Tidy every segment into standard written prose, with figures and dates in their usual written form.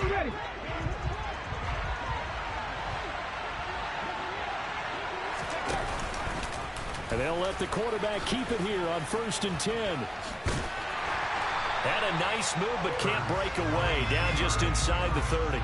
ready. And they'll let the quarterback keep it here on 1st and 10. Had a nice move, but can't break away. Down just inside the 30.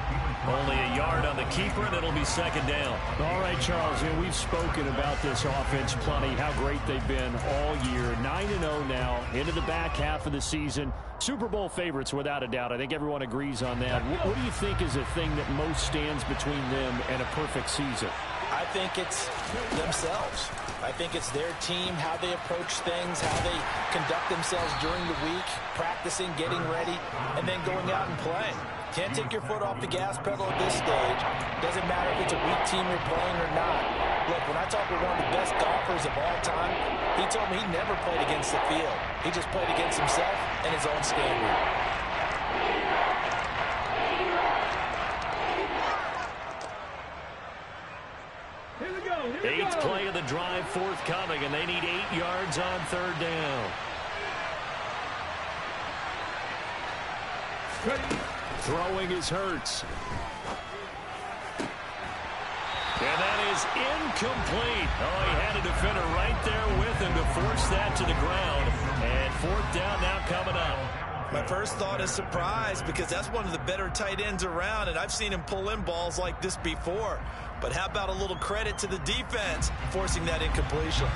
Only a yard on the keeper, and it'll be 2nd down. All right, Charles, we've spoken about this offense plenty, how great they've been all year. 9-0 now, into the back half of the season. Super Bowl favorites, without a doubt. I think everyone agrees on that. What do you think is the thing that most stands between them and a perfect season? I think it's themselves. I think it's their team, how they approach things, how they conduct themselves during the week, practicing, getting ready, and then going out and playing. Can't take your foot off the gas pedal at this stage. Doesn't matter if it's a weak team you're playing or not. Look, when I talk with one of the best golfers of all time, he told me he never played against the field. He just played against himself and his own standard. Eighth play of the drive forthcoming, and they need 8 yards on 3rd down. Throwing is Hurts. And that is incomplete. Oh, he had a defender right there with him to force that to the ground. And 4th down now coming up. My first thought is surprise, because that's one of the better tight ends around, and I've seen him pull in balls like this before. But how about a little credit to the defense forcing that incompletion?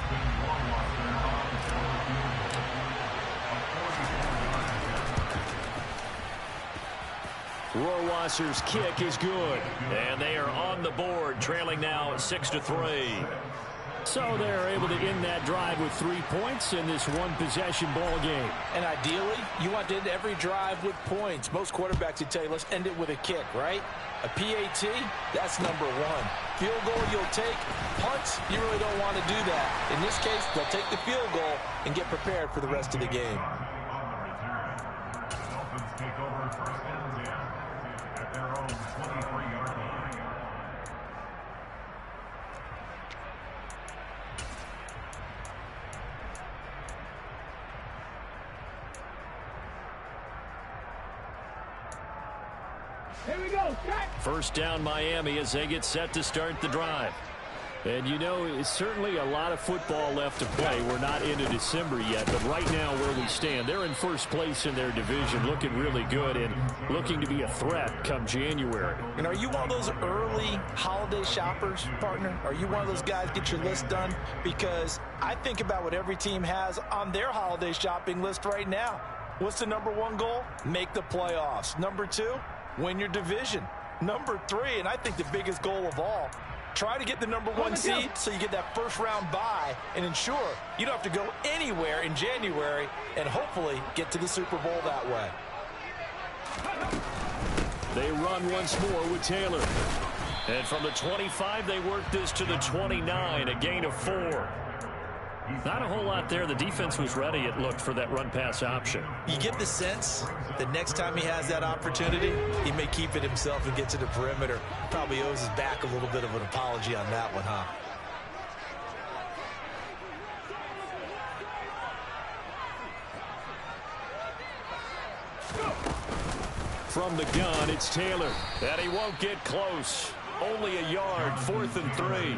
Rohrwasser's kick is good. And they are on the board, trailing now 6-3. So they're able to end that drive with 3 points in this one-possession ball game. And ideally, you want to end every drive with points. Most quarterbacks would tell you, let's end it with a kick, right? A PAT, that's number 1. Field goal you'll take. Punts, you really don't want to do that. In this case, they'll take the field goal and get prepared for the rest of the game. Here we go. First down Miami as they get set to start the drive. And you know, it's certainly a lot of football left to play. We're not into December yet, but right now where we stand, they're in first place in their division, looking really good and looking to be a threat come January. And are you one of those early holiday shoppers, partner? Are you one of those guys get your list done? Because I think about what every team has on their holiday shopping list right now. What's the number 1 goal? Make the playoffs. Number 2, win your division. Number 3, and I think the biggest goal of all, try to get the number 1 seed so you get that first-round bye and ensure you don't have to go anywhere in January and hopefully get to the Super Bowl that way. They run once more with Taylor. And from the 25, they work this to the 29, a gain of 4. Not a whole lot there. The defense was ready, it looked, for that run-pass option. You get the sense that next time he has that opportunity, he may keep it himself and get to the perimeter. Probably owes his back a little bit of an apology on that one, huh? From the gun, it's Taylor. And he won't get close. Only a yard, 4th and 3.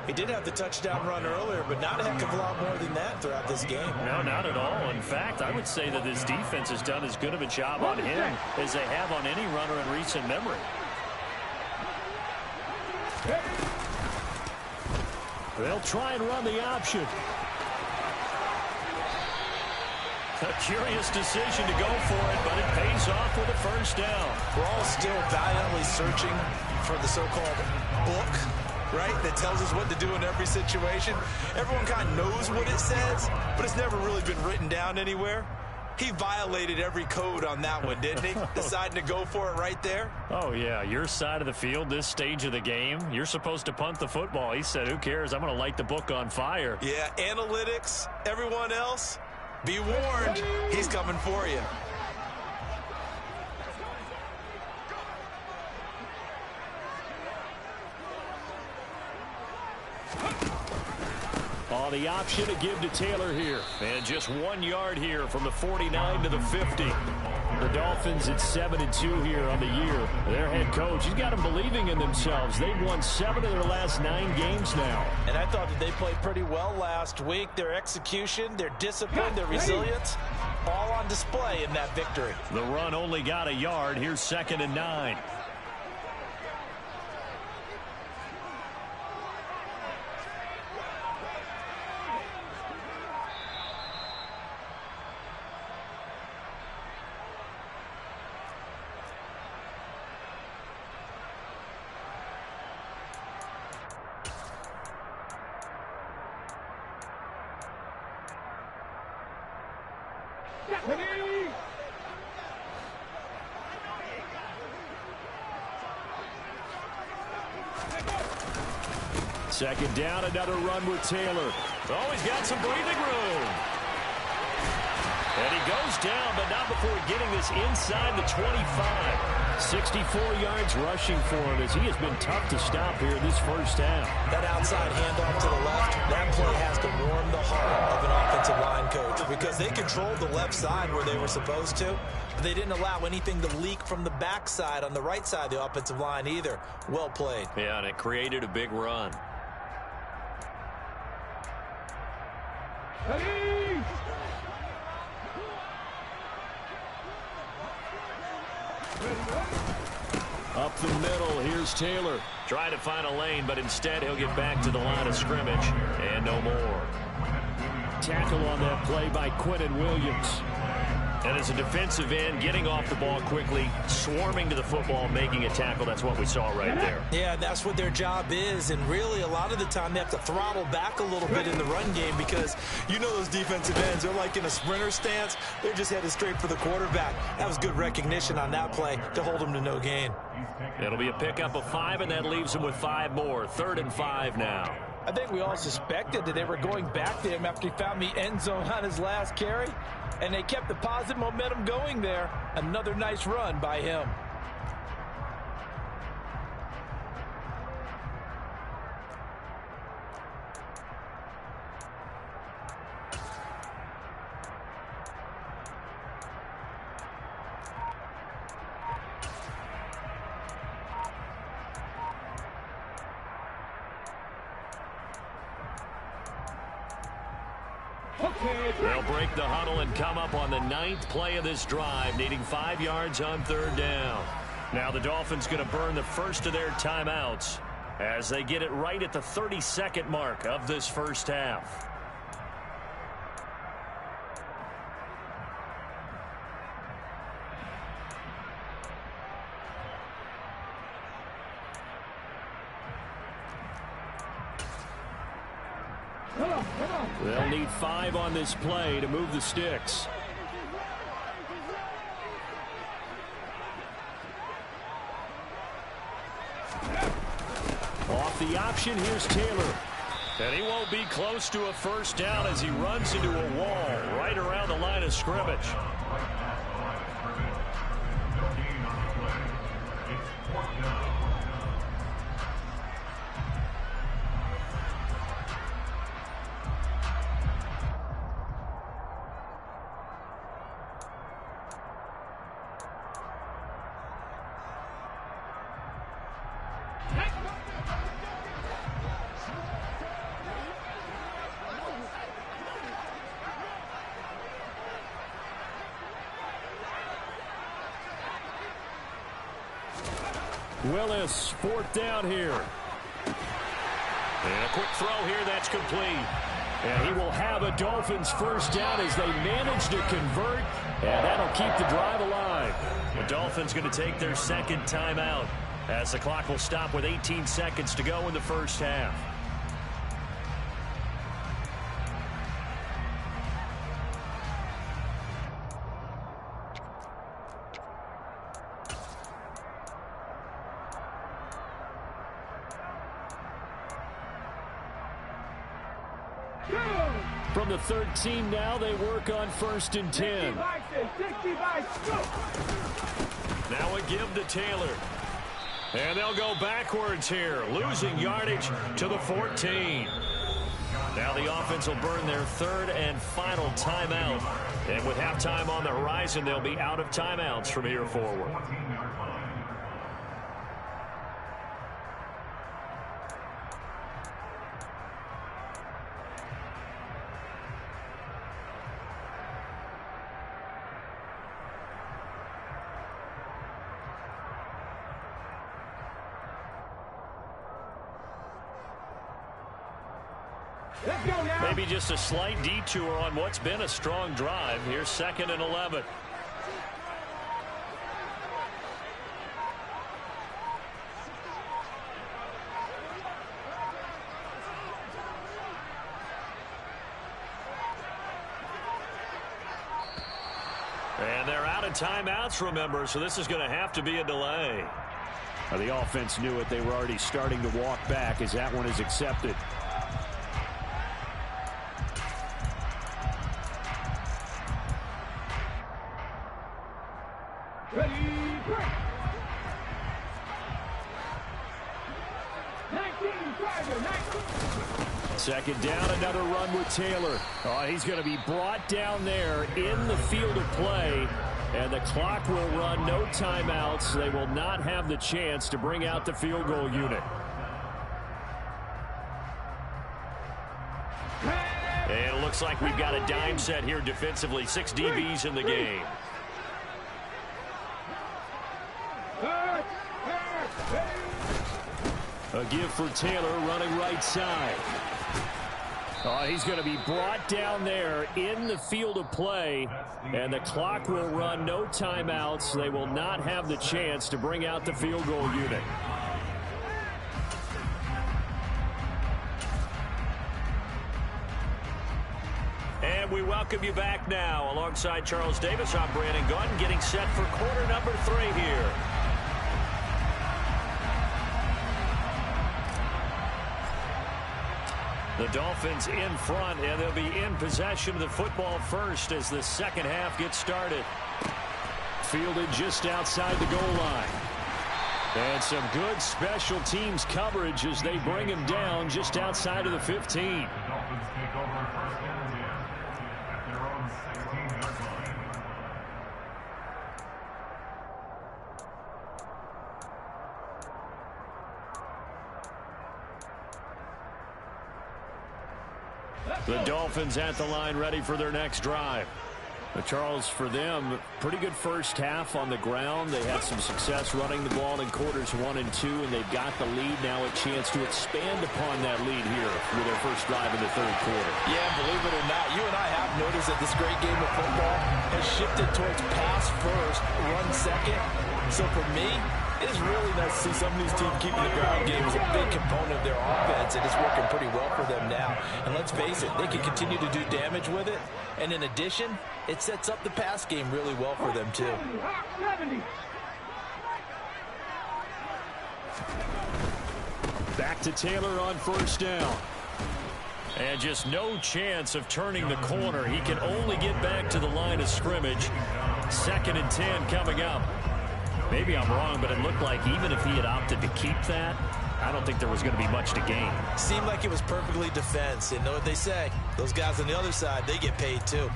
He did have the touchdown run earlier, but not a heck of a lot more than that throughout this game. No, not at all. In fact, I would say that this defense has done as good of a job on him as they have on any runner in recent memory. They'll try and run the option. A curious decision to go for it, but it pays off with a first down. We're all still valiantly searching for the so-called book, right, that tells us what to do in every situation. Everyone kind of knows what it says, but it's never really been written down anywhere. He violated every code on that one, didn't he? Deciding to go for it right there. Oh, yeah, your side of the field, this stage of the game, you're supposed to punt the football. He said, who cares? I'm going to light the book on fire. Yeah, analytics, everyone else, be warned, he's coming for you. On the option to give to Taylor here. And just 1 yard here from the 49 to the 50. The Dolphins at 7-2 here on the year. Their head coach, he's got them believing in themselves. They've won 7 of their last 9 games now. And I thought that they played pretty well last week. Their execution, their discipline, their resilience, all on display in that victory. The run only got a yard. Here's 2nd and 9. Second down, another run with Taylor. Oh, he's got some breathing room. And he goes down, but not before getting this inside the 25. 64 yards rushing for him as he has been tough to stop here in this first half. That outside handoff to the left, that play has to warm the heart of an offensive line coach because they controlled the left side where they were supposed to. But they didn't allow anything to leak from the backside on the right side of the offensive line either. Well played. Yeah, and it created a big run. Up the middle, here's Taylor. Trying to find a lane, but instead he'll get back to the line of scrimmage. And no more. Tackle on that play by Quentin Williams. And as a defensive end, getting off the ball quickly, swarming to the football, making a tackle. That's what we saw right there. Yeah, that's what their job is. And really, a lot of the time, they have to throttle back a little bit in the run game because you know those defensive ends, they're like in a sprinter stance. They're just headed straight for the quarterback. That was good recognition on that play to hold them to no gain. It'll be a pickup of 5, and that leaves them with 5 more. 3rd and 5 now. I think we all suspected that they were going back to him after he found the end zone on his last carry. And they kept the positive momentum going there. Another nice run by him. They'll break the huddle and come up on the 9th play of this drive, needing 5 yards on 3rd down. Now the Dolphins going to burn the first of their timeouts as they get it right at the 32nd mark of this first half. They'll need 5 on this play to move the sticks. Off the option, here's Taylor. And he won't be close to a first down as he runs into a wall right around the line of scrimmage. Willis, 4th down here. And a quick throw here, that's complete. And he will have a Dolphins first down as they manage to convert, and that'll keep the drive alive. The Dolphins going to take their 2nd timeout as the clock will stop with 18 seconds to go in the first half. From the 13 now, they work on 1st and 10. Now a give to Taylor. And they'll go backwards here, losing yardage to the 14. Now the offense will burn their third and final timeout. And with halftime on the horizon, they'll be out of timeouts from here forward. Let's go now. Maybe just a slight detour on what's been a strong drive. Here's 2nd and 11. And they're out of timeouts, remember, so this is going to have to be a delay. The offense knew it. They were already starting to walk back as that one is accepted. Ready, break. 19, Tiger, 19. 2nd down, another run with Taylor. Oh, he's going to be brought down there in the field of play. And the clock will run, no timeouts. They will not have the chance to bring out the field goal unit. And it looks like we've got a dime set here defensively. 6 DBs in the game. A give for Taylor running right side. Oh, he's going to be brought down there in the field of play, and the clock will run, no timeouts. They will not have the chance to bring out the field goal unit. And we welcome you back now. Alongside Charles Davis, I'm Brandon Gaudin, getting set for quarter number 3 here. The Dolphins in front, and they'll be in possession of the football first as the second half gets started. Fielded just outside the goal line. And some good special teams coverage as they bring him down just outside of the 15. The Dolphins at the line ready for their next drive. Charles, for them, pretty good first half on the ground. They had some success running the ball in quarters 1 and 2, and they've got the lead now, a chance to expand upon that lead here with their first drive in the third quarter. Yeah, believe it or not, you and I have noticed that this great game of football has shifted towards pass first, run second. So for me, it is really nice to see some of these teams keeping the ground game as a big component of their offense, and it's working pretty well for them now. And let's face it, they can continue to do damage with it. And in addition, it sets up the pass game really well for them, too. 70. Back to Taylor on first down. And just no chance of turning the corner. He can only get back to the line of scrimmage. 2nd and 10 coming up. Maybe I'm wrong, but it looked like even if he had opted to keep that, I don't think there was going to be much to gain. Seemed like it was perfectly defense. And know what they say? Those guys on the other side, they get paid too.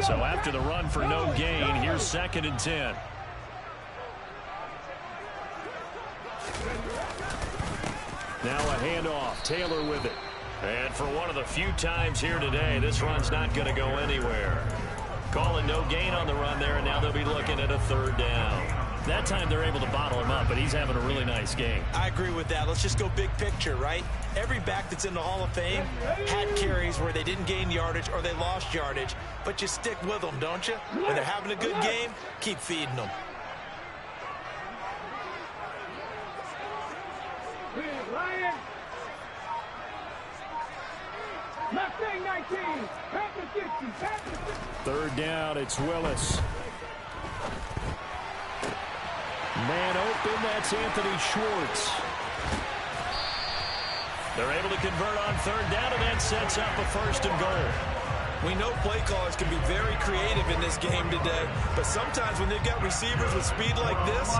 So after the run for no gain, here's 2nd and 10. Now a handoff. Taylor with it. And for one of the few times here today, this run's not going to go anywhere. Calling no gain on the run there, and now they'll be looking at a 3rd down. That time they're able to bottle him up, but he's having a really nice game. I agree with that. Let's just go big picture, right? Every back that's in the Hall of Fame had carries where they didn't gain yardage or they lost yardage, but you stick with them, don't you? When they're having a good game, keep feeding them. Ryan. Mustang 19. Panther 60. Panther 60. 3rd down, it's Willis. Man open, that's Anthony Schwartz. They're able to convert on 3rd down, and that sets up a 1st and goal. We know play callers can be very creative in this game today, but sometimes when they've got receivers with speed like this,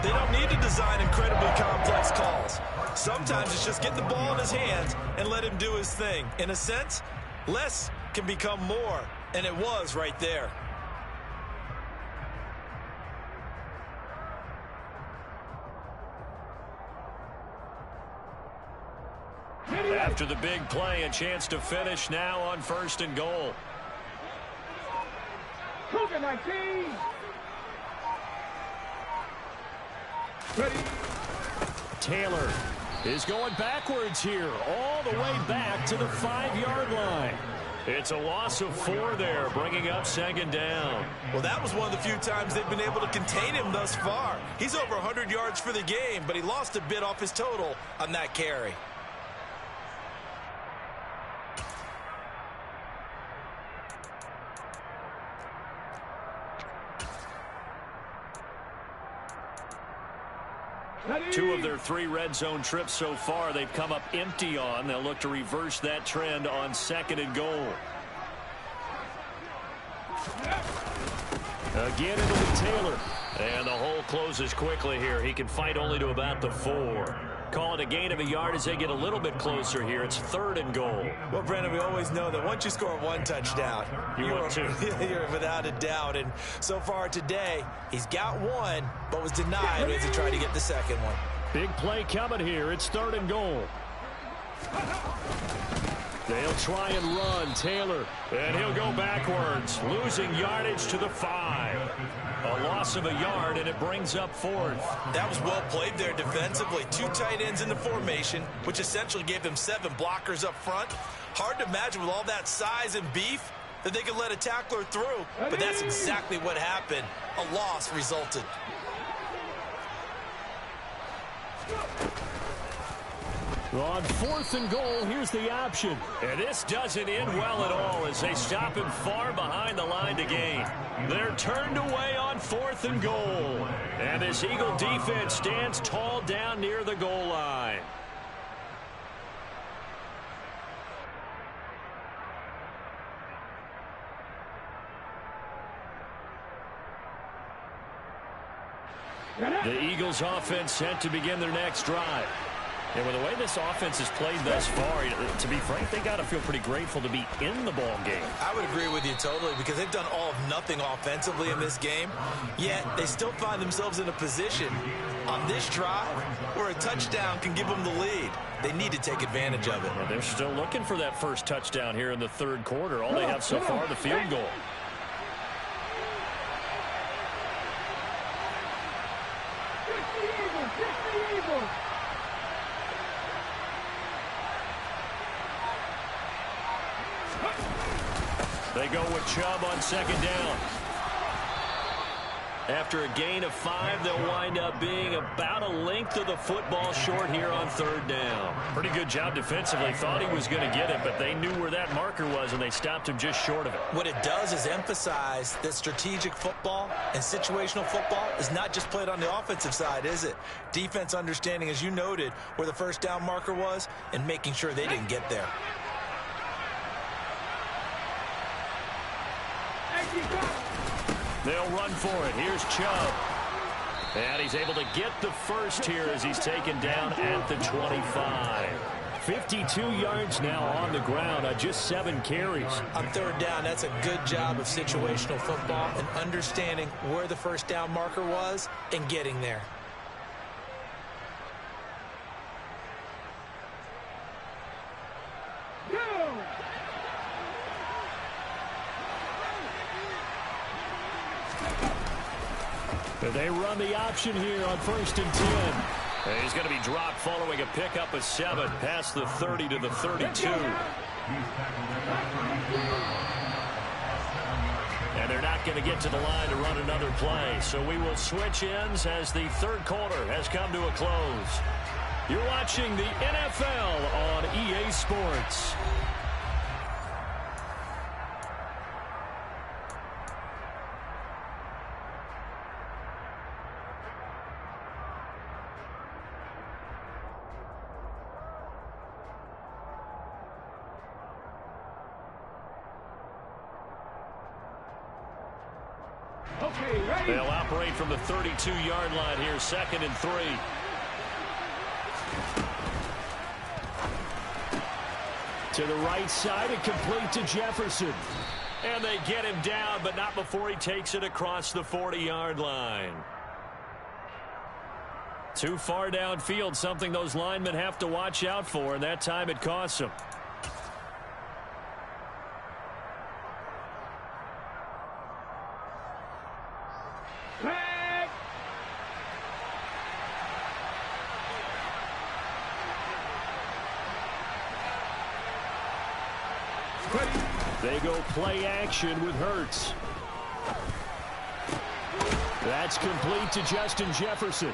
they don't need to design incredibly complex calls. Sometimes it's just get the ball in his hands and let him do his thing. In a sense, less can become more, and it was right there. After the big play, a chance to finish now on 1st and goal. Cougar 19. Ready. Taylor is going backwards here, all the way back to the 5-yard line. It's a loss of 4 there, bringing up 2nd down. Well, that was one of the few times they've been able to contain him thus far. He's over 100 yards for the game, but he lost a bit off his total on that carry. Ready. 2 of their 3 red zone trips so far they've come up empty on. They'll look to reverse that trend on 2nd and goal. Again into the Taylor. And the hole closes quickly here. He can fight only to about the 4. Call it a gain of a yard as they get a little bit closer here. It's 3rd and goal. Well, Brandon, we always know that once you score 1 touchdown, you're without a doubt. And so far today, he's got 1, but was denied as he tried to get the 2nd one. Big play coming here. It's 3rd and goal. They'll try and run. Taylor, and he'll go backwards, losing yardage to the 5. A loss of a yard, and it brings up 4th. That was well played there defensively. 2 tight ends in the formation, which essentially gave them 7 blockers up front. Hard to imagine with all that size and beef that they could let a tackler through, but that's exactly what happened. A loss resulted. On 4th and goal, here's the option. And this doesn't end well at all as they stop him far behind the line to gain. They're turned away on 4th and goal. And this Eagle defense stands tall down near the goal line. The Eagles offense set to begin their next drive. And with the way this offense has played thus far, to be frank, they got to feel pretty grateful to be in the ball game. I would agree with you totally because they've done all of nothing offensively in this game, yet they still find themselves in a position on this drive where a touchdown can give them the lead. They need to take advantage of it. Well, they're still looking for that first touchdown here in the 3rd quarter. All they have so far, the field goal. They go with Chubb on 2nd down. After a gain of 5, they'll wind up being about a length of the football short here on 3rd down. Pretty good job defensively. Thought he was going to get it, but they knew where that marker was, and they stopped him just short of it. What it does is emphasize that strategic football and situational football is not just played on the offensive side, is it? Defense understanding, as you noted, where the first down marker was and making sure they didn't get there. They'll run for it. Here's Chubb. And he's able to get the first here as he's taken down at the 25. 52 yards now on the ground on just 7 carries. On 3rd down, that's a good job of situational football and understanding where the first down marker was and getting there. They run the option here on 1st and 10. And he's going to be dropped following a pickup of 7 past the 30 to the 32. And they're not going to get to the line to run another play. So we will switch ends as the 3rd quarter has come to a close. You're watching the NFL on EA Sports. They'll operate from the 32-yard line here, 2nd and 3. To the right side and complete to Jefferson. And they get him down, but not before he takes it across the 40-yard line. Too far downfield, something those linemen have to watch out for, and that time it costs them. They go play action with Hurts. That's complete to Justin Jefferson.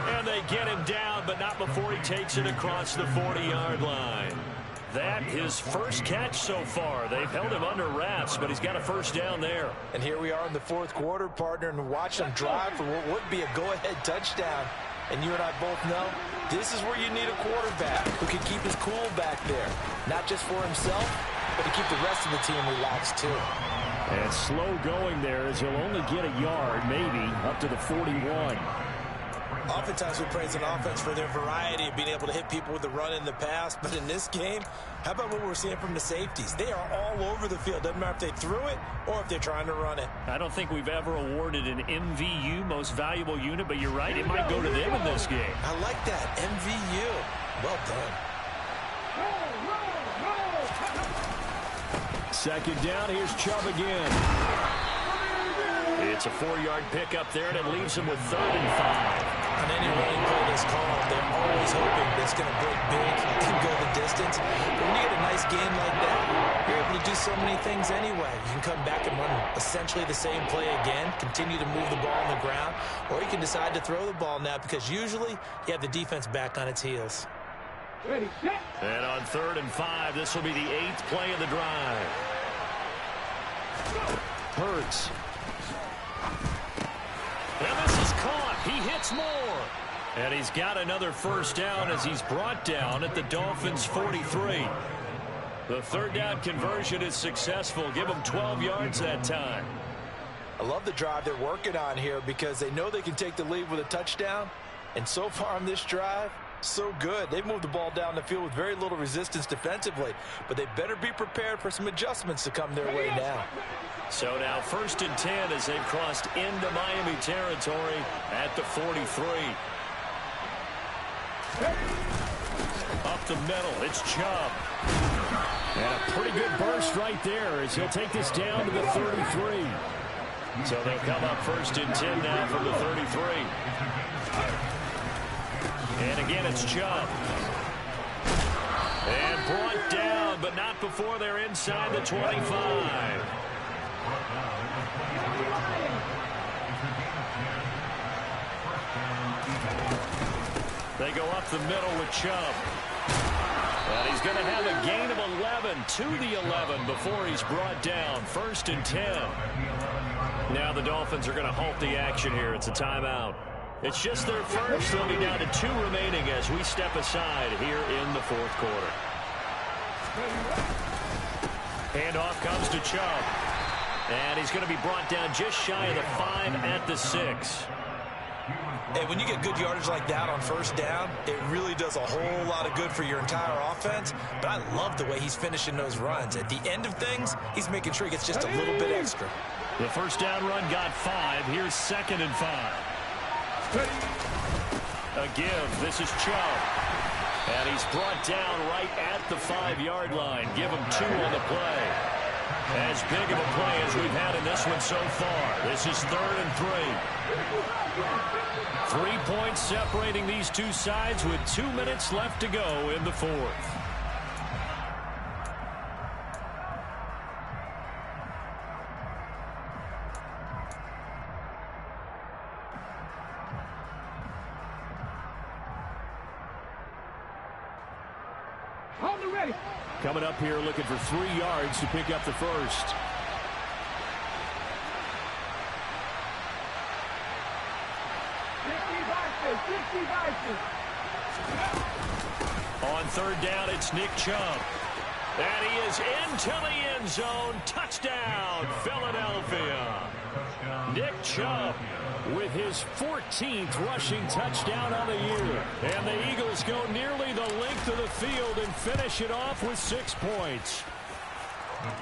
And they get him down, but not before he takes it across the 40-yard line. That his first catch so far. They've held him under wraps, but he's got a first down there. And here we are in the fourth quarter, partner, and watch them drive for what would be a go-ahead touchdown. And you and I both know this is where you need a quarterback who can keep his cool back there. Not just for himself, but to keep the rest of the team relaxed too. And slow going there as he'll only get a yard, maybe, up to the 41. Oftentimes we praise an offense for their variety of being able to hit people with the run in the pass. But in this game, how about what we're seeing from the safeties? They are all over the field. Doesn't matter if they threw it or if they're trying to run it. I don't think we've ever awarded an MVU, most valuable unit, but you're right, it might go to them in this game. I like that, MVU. Well done. Second down, here's Chubb again. It's a 4-yard pickup there, and it leaves him with 3rd and 5. On any running play that's called, they're always hoping that it's going to break big and go the distance. But when you get a nice game like that, you're able to do so many things anyway. You can come back and run essentially the same play again, continue to move the ball on the ground, or you can decide to throw the ball now because usually you have the defense back on its heels. And on 3rd and 5, this will be the 8th play of the drive. Hurts. And this is caught. He hits more. And he's got another first down as he's brought down at the Dolphins' 43. The 3rd down conversion is successful. Give them 12 yards that time. I love the drive they're working on here because they know they can take the lead with a touchdown. And so far on this drive, so good. They've moved the ball down the field with very little resistance defensively, but they better be prepared for some adjustments to come their way now. So now 1st and 10 as they've crossed into Miami territory at the 43. Up the middle, it's Chubb. And a pretty good burst right there as he'll take this down to the 33. So they'll come up 1st and 10 now from the 33. And again, it's Chubb. And brought down, but not before they're inside the 25. They go up the middle with Chubb. And he's going to have a gain of 11 to the 11 before he's brought down. 1st and 10. Now the Dolphins are going to halt the action here. It's a timeout. It's just their first. They'll be down to 2 remaining as we step aside here in the 4th quarter. Handoff comes to Chubb. And he's going to be brought down just shy of the 5 at the 6. Hey, when you get good yardage like that on 1st down, it really does a whole lot of good for your entire offense. But I love the way he's finishing those runs. At the end of things, he's making sure he gets just a little bit extra. The 1st down run got 5. Here's 2nd and 5. A give. This is Chubb. And he's brought down right at the 5-yard line. Give him 2 on the play. As big of a play as we've had in this one so far. This is 3rd and 3. 3 points separating these two sides with 2 minutes left to go in the 4th. Coming up here looking for 3 yards to pick up the first. On 3rd down, it's Nick Chubb. And he is into the end zone. Touchdown, Philadelphia. Nick Chubb with his 14th rushing touchdown on the year. And the Eagles go nearly the length of the field and finish it off with 6 points.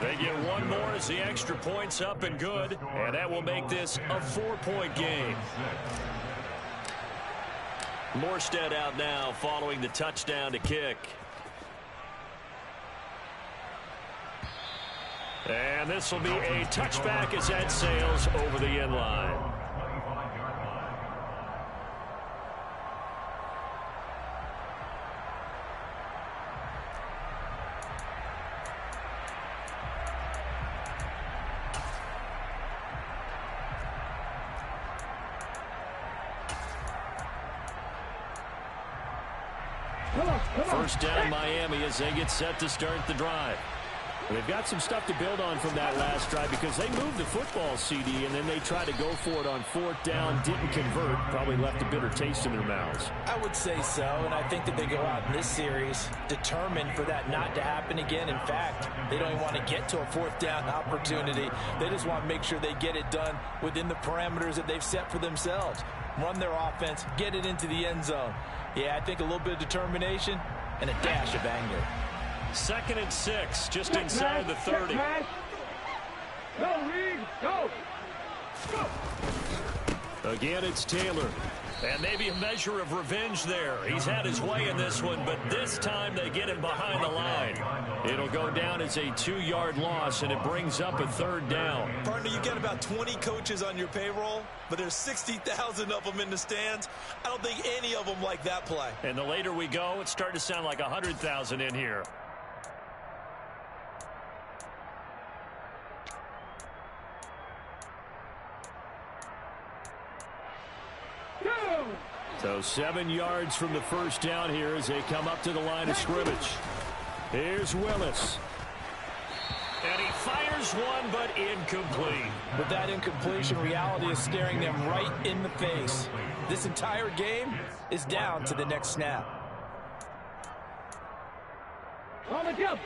They get one more as the extra point's up and good, and that will make this a 4-point game. Morstead out now following the touchdown to kick. And this will be a touchback as that sails over the end line. First down Miami as they get set to start the drive. They've got some stuff to build on from that last drive because they moved the football, CD, and then they tried to go for it on 4th down, didn't convert, probably left a bitter taste in their mouths. I would say so, and I think that they go out in this series determined for that not to happen again. In fact, they don't even want to get to a 4th down opportunity. They just want to make sure they get it done within the parameters that they've set for themselves. Run their offense, get it into the end zone. Yeah, I think a little bit of determination and a dash of anger. 2nd and 6, just inside the 30. Go, Reed, go. Again, it's Taylor. And maybe a measure of revenge there. He's had his way in this one, but this time they get him behind the line. It'll go down as a 2-yard loss, and it brings up a 3rd down. Partner, you got about 20 coaches on your payroll, but there's 60,000 of them in the stands. I don't think any of them like that play. And the later we go, it's starting to sound like 100,000 in here. So 7 yards from the first down here as they come up to the line of scrimmage. Here's Willis. And he fires one, but incomplete. With that incompletion, reality is staring them right in the face. This entire game is down to the next snap. On the jump.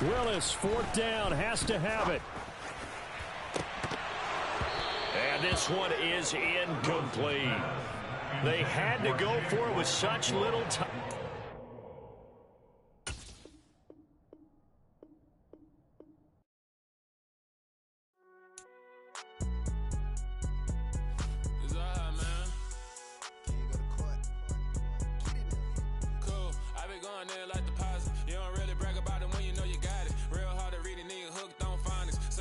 Willis, 4th down, has to have it. And this one is incomplete. They had to go for it with such little time. Cool, I been going there like deposit. You don't really